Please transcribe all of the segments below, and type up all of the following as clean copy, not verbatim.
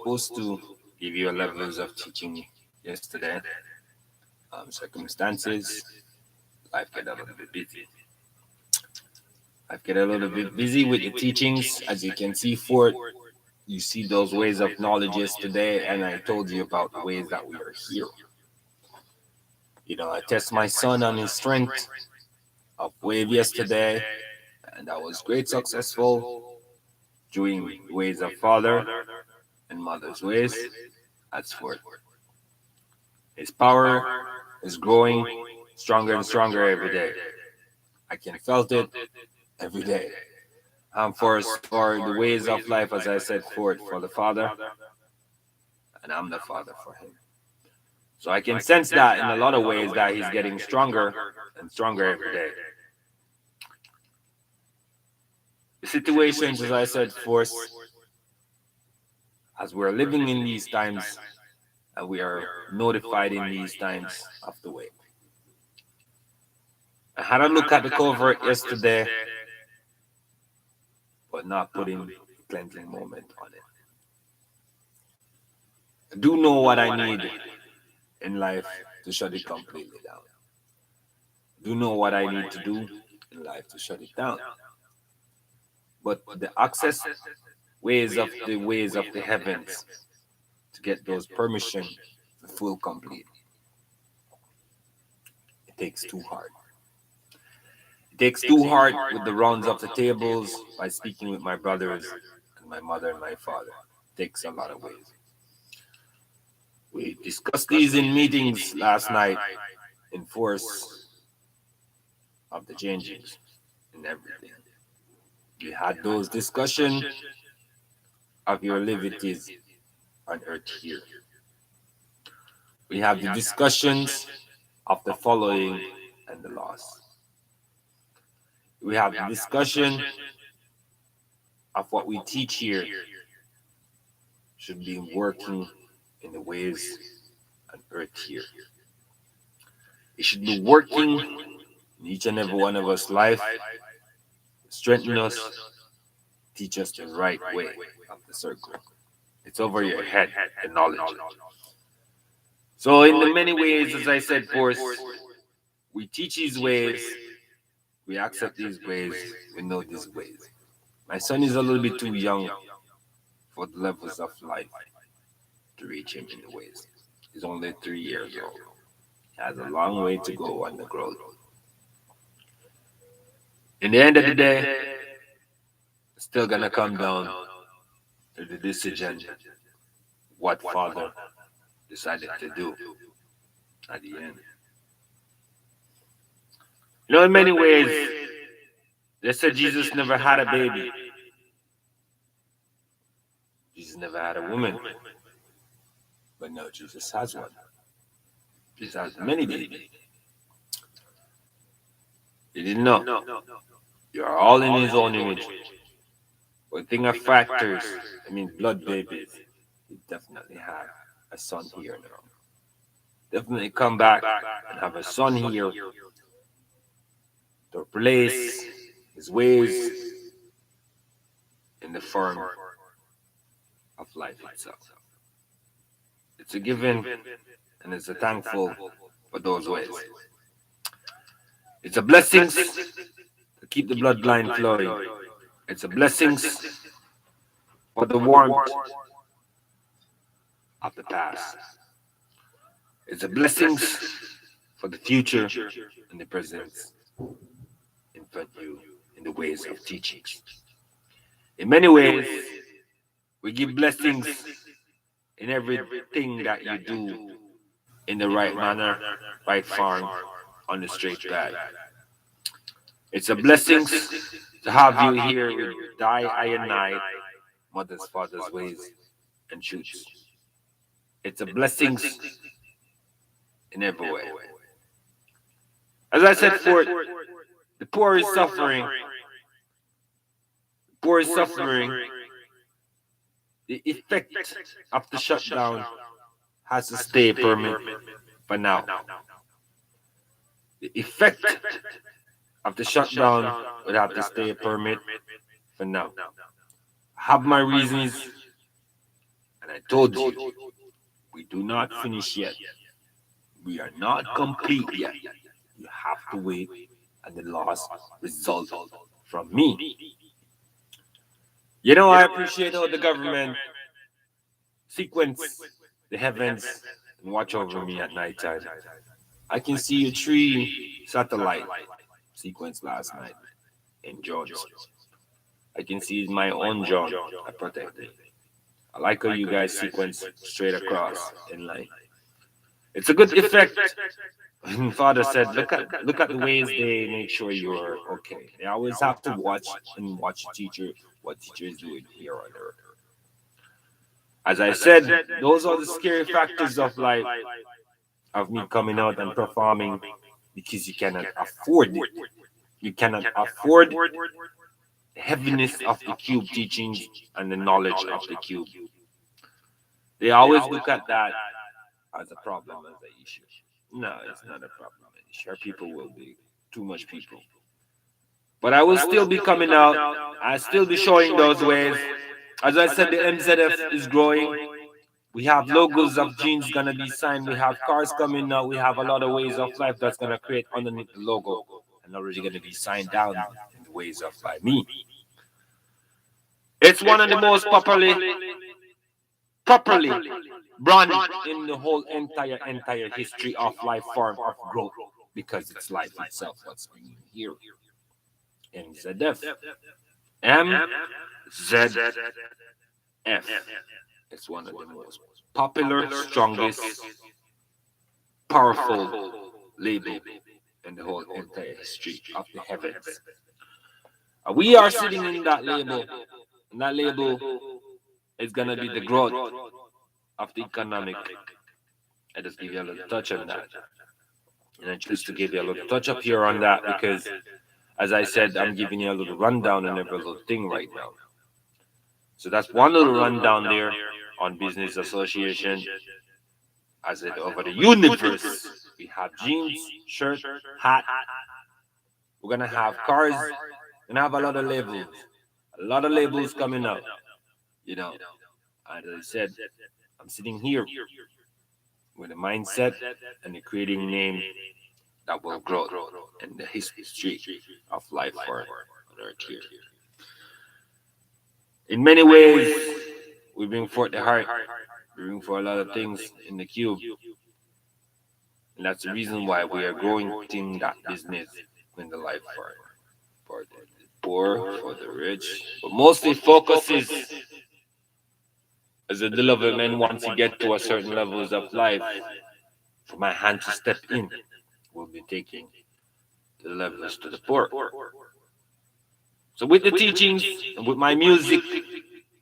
supposed to give you a levels of teaching yesterday. Circumstances, life get a little bit busy. Life get a little bit busy with the teachings. As you can see, Fort, you see those ways of knowledge yesterday, and I told you about the ways that we are here. I test my son on his strength of wave yesterday, and that was great successful doing ways of father and mother's ways. That's for his power is growing stronger and stronger every day. I can felt it every day. For the ways of life, as I said, for the father, and I'm the father for him. So I can sense that in a lot of ways that he's getting stronger and stronger every day. The situations, as I said, force as we're living in these times, and we are notified in these times of the way. I had a look at the cover yesterday, but not putting the cleansing moment on it. I do know what I need in life to shut it completely down. I do know what I need to do in life to shut it down. But the access ways of the heavens to get those permission to full complete, it takes too hard. It takes too hard with the rounds of the tables by speaking with my brothers and my mother and my father. It takes a lot of ways. We discussed these in meetings last night in force of the changes and everything. We had those discussions of your liberties on earth here. We have the discussions of the following and the loss. We have the discussion of what we teach here should be working in the ways on earth here. It should be working in each and every one of us' life, strengthen us, teach us the right way of the circle. It's over your head, the knowledge. So in the many ways, as I said, force, we teach these ways, we accept these ways, we know these ways. My son is a little bit too young for the levels of life to reach him in the ways. He's only 3 years old. He has a long way to go on the growth. In the end of the day, it's still gonna come down to the decision what father decided to do at the end. In many ways, they said Jesus never had a baby. Jesus never had a woman. But no, Jesus has one. Jesus has many babies. You didn't know. You are all in his own image. But thing of factors, blood babies, you definitely have a son here now. Definitely come back and have a son here to replace his ways in the form of life itself. It's a given and it's a thankful for those ways. It's a blessing to keep the bloodline flowing. It's a blessing for the warmth of the past. It's a blessing for the future and the present in front of you in the ways of teachings. In many ways, we give blessings in everything that you do in the right manner, right form, on the straight path. It's a blessing to have you here with I and I, mother's, father's ways and truths. It's a blessing in every way. As I said before, the poor is suffering. The poor is suffering. The effect of the shutdown has to stay permanent for now. The effect of the shutdown would have to stay permanent for now. I have my reasons, and And I told you, we do not finish yet. We are not complete yet. You have to wait on the last result from me. I appreciate how the government sequence the heavens and watch over me at nighttime. I can see a tree satellite sequence last night in drones. I can see my own drone I protect it. I like how you guys sequence straight across in line. It's a good effect. And Father said, look at the ways they make sure you're okay. They always have to watch and watch the teacher, what teacher is doing here on earth. As I said, those are the scary factors of life, of me coming out and performing, because you cannot afford it. You cannot afford the heaviness of the cube teachings and the knowledge of the cube. They always look at that as a problem, as an issue. No, it's not a problem. Sure, people will be too much people. But I will still be coming out. I'll still be showing those ways. As I said, the MZF is growing. We have logos of jeans gonna be signed. We have cars coming out. We have a lot of ways of life that's gonna create underneath the logo and already gonna be signed down in the ways of by me. It's one of the most properly branded in the whole entire history of life form of growth, because it's life itself what's being here. MZF. MZF. It's one of the most popular, strongest, powerful label in the whole entire history of the heavens. We are sitting in that label, and that label is gonna be the growth of the economic. I just give you a little touch on that, and I choose to give you a little touch up here on that because, as I said, I'm giving you a little rundown on every little thing right now. So that's one little rundown there on business association. As it over the universe, we have jeans, shirt, hat. We're gonna have cars. We're gonna have a lot of labels coming up. As I said, I'm sitting here with a mindset and a creating name that will grow in the history of life for on Earth here. In many ways, we bring forth the heart. We bring forth a lot of things in the cube. And that's the reason why we are growing in that business in the life for the poor, for the rich. But mostly focuses as a development once you get to a certain levels of life. For my hand to step in, we'll be taking the levels to the poor. So with the teachings, and with my music,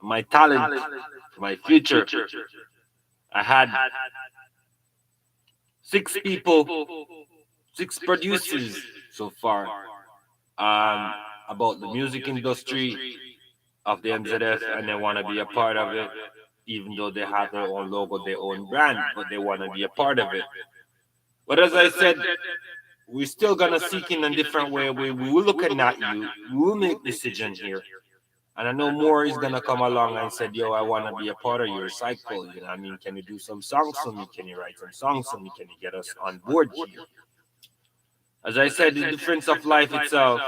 my talent, my future, I had 6 people, 6 producers so far about the music industry of the MZF, and they want to be a part of it, even though they have their own logo, their own brand, but they want to be a part of it. But as I said, we're still gonna seek in a different way. We will look at you. We will make decisions here. And I know more is gonna come along and said, yo, I wanna be a part of your cycle. Can you do some songs for me? Can you write some songs for me? Can you get us on board here? As I said, the difference of life itself,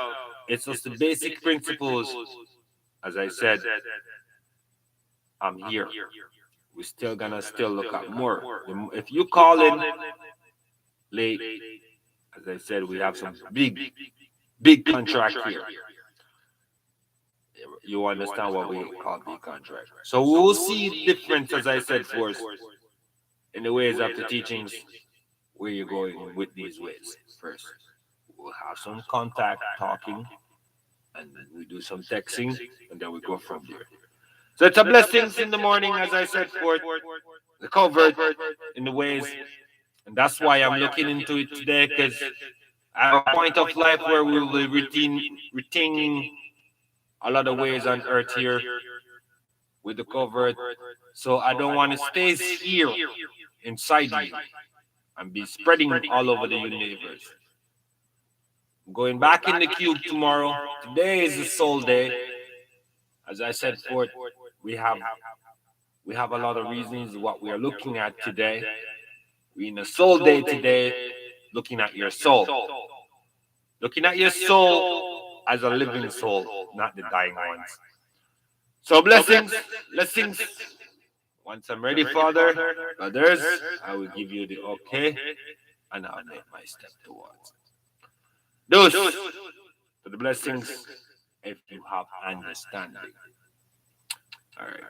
it's just the basic principles. As I said, I'm here. We're still gonna look at more. If you call in late, as I said, we have some big contract here. You understand what we call big contract. So we'll see difference, as I said, for us, in the ways of the teachings, where you're going with these ways. First, we'll have some contact talking, and then we do some texting, and then we go from there. So it's a blessings in the morning, as I said, for the covert in the ways. And that's why I'm looking into it today, because I have a point of life where we will be retaining a lot of ways on earth here with the covert. So I don't want to stay here inside you and be spreading all over the universe. Going back in the cube tomorrow. Today is a soul day. As I said forth, we have We have a lot of reasons what we are looking at today. We're in a soul day today, looking at your soul. Looking at your soul as a living soul, not the dying ones. So blessings. Once I'm ready, Father, brothers, I will give you the okay, and I'll make my step towards those to the blessings if you have understanding. All right.